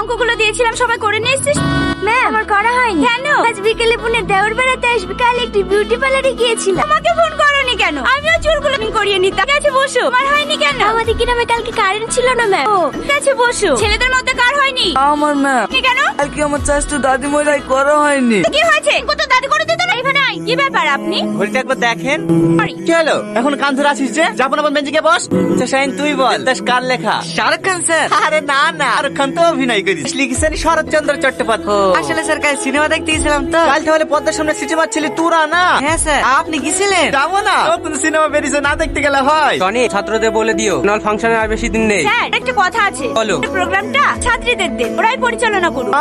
অঙ্কগুলো দিয়েছিলাম সবাই করে নিয়ে এসেছিস? ম্যাম আমার করা হয়নি। কেন? আজ বিকেলে বোনের দেওর বেড়াতে আসবে, কাল একটি বিউটি পার্লারে গিয়েছিলাম। আমাকে ফোন করোনি কেন? আমিও চুলগুলো করিয়ে নিতাম। ঠিক আছে বসো। আমার হয়নি কেন? আমাদের গ্রামে কালকে কারেন্ট ছিল না ম্যাম। ও ঠিক আছে বসো। ছেলেদের মধ্যে কার হয়নি? আমার ম্যাম কেন? কালকে আমার চাষটা দাদিমরাই করা হয়নি। কি হয়েছে? কত দাদি করে দিত না? এখানে আই। কি ব্যাপার আপনি? ঘড়িটা একবার দেখেন। সরি। কি হলো? এখন কান ধরে আসিস যে? যাবো না বেঞ্চে গিয়ে বস। আচ্ছা শাহিন তুই বল, দেশ কার লেখা? শাহরুখ খান স্যার। আরে না না, শাহরুখ খান তো অভিনয় করিস। লিখেছেন শরৎচন্দ্র চট্টোপাধ্যায়। আসলে স্যার কাল সিনেমা দেখতে গেছিলাম তো। কাল তাহলে পদ্মার সামনে সিটি মারছিলি তোরা না? হ্যাঁ স্যার, আপনি গেছিলেন? যাবো না, নতুন সিনেমা বেরিয়েছে, না দেখতে গেলে হয়? টনি ছাত্রদের বলে দিও নল ফাংশনে আর বেশি দিন নেই। স্যার একটা কথা আছে। বলো। এই প্রোগ্রামটা ছাত্রীদের দেন, ওরাই পরিচালনা করুন।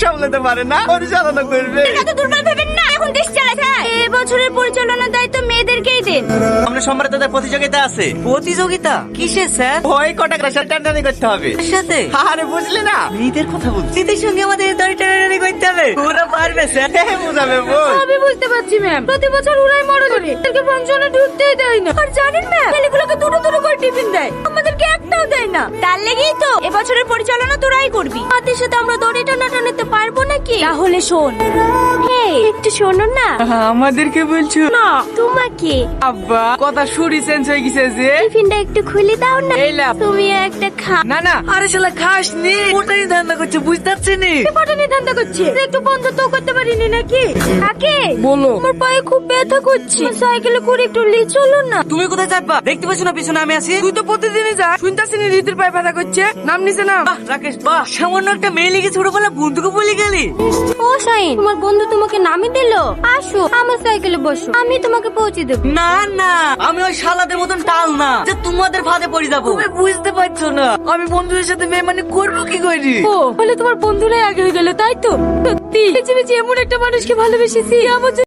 সামলাতে পারে না, পরিচালনা করবে। এত দুর্বল ভেবেন না, এখন দেশ চালাচ্ছে। এবছরের পরিচালনার দায়িত্ব মেয়েদেরকেই দেন। আমরা সোমবারে তোদের প্রতিযোগিতা আছে। প্রতিযোগিতা কিসের স্যার? ওই কটাক রাশার টানটানি করতে হবে। এর সাথে আরে বুঝলি না, মেয়েদের কথা বলছি। দিদির সঙ্গে আমাদের দড়ি টানাটানি করতে হবে। ওরা পারবে স্যার। বুঝাবে বল। আমি বুঝতে পারছি ম্যাম, প্রতি বছর ওরাই মরে ধরে তাদেরকে ফাংশনে ঢুকতেই দেয় না। আর জানেন ম্যাম, ছেলেগুলোকে দুটো দুটো করে টিফিন দেয়, আমাদেরকে একটাও দেয় না। তার লেগেই তো এবছরের পরিচালনা তোরাই করবি। হাতের সাথে আমরা দড়ি টানাটানিতে পারবো নাকি? তাহলে শোন। হেই একটু শোনো না। আমাদেরকে বলছো? না তোমাকে। আব্বা কথা শুরি চেঞ্জ হয়ে গেছে যে। টিফিনটা একটু খুলে দাও না। এই লাভ। তুমি একটা খা। না না, আরে শালা খাস নি, ওটাই ধান্দা করছে, বুঝতে পারছি নি। পটানি ধান্দা করছে, একটু বন্ধ তো করতে পারিনি নাকি? কাকে বলো। আমার পায়ে খুব ব্যথা করছে, সাইকেলে করে একটু লি চলো না। তুমি কোথায় যাবা? দেখতে পাচ্ছ না পিছনে আমি আছি? তুই তো প্রতিদিনই যা, শুনতাছি নি রীতির পায়ে ব্যথা করছে, নাম নিছে না। বাহ রাকেশ বাহ, সামান্য একটা মেয়ে লিখে ছোটবেলা বন্ধুকে বলে গেলি। ও শাইন, তোমার বন্ধু তোমাকে নামিয়ে দিল। আসো আমার সাইকেলে বসো, আমি তোমাকে পৌঁছে দেবো। না না, আমি ওই শালাদের মতন টাল না যে তোমাদের ফাঁদে পড়ে যাবো। তুমি বুঝতে পারছো না, আমি বন্ধুদের সাথে বেমানি করবো কি করি? ও বলে তোমার বন্ধুরাই আগে হয়ে গেল, তাই তো? সত্যি বেঁচে বেঁচে এমন একটা মানুষকে ভালোবেসেছি আমার